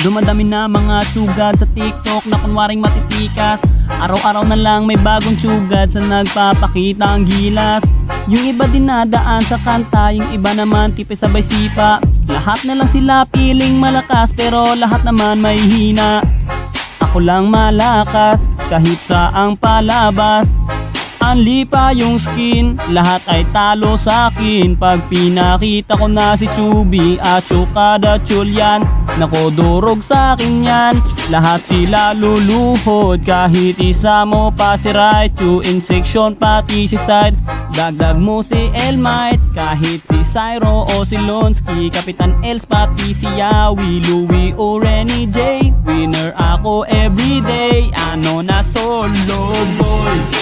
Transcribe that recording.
Dumadami na mga tsugad sa TikTok na kunwaring matitikas. Araw-araw na lang may bagong tsugad sa nagpapakita ang gilas. Yung iba dinadaan sa kanta, yung iba naman tipe sabay sipa. Lahat na lang sila piling malakas pero lahat naman may hina. Ako lang malakas kahit saang palabas. Anli pa yung skin, lahat ay talo sa akin. Pag pinakita ko na si Chubby at Chukada Chulyan, nako durog sa akin yan. Lahat sila luluhod kahit isa mo pa si Raichu. In section pati si Side, dagdag mo si Elmite. Kahit si Cyro o si Lonsky, Kapitan Els pati si Yawi, Louie o Renny J. Winner ako everyday, ano na solo boy.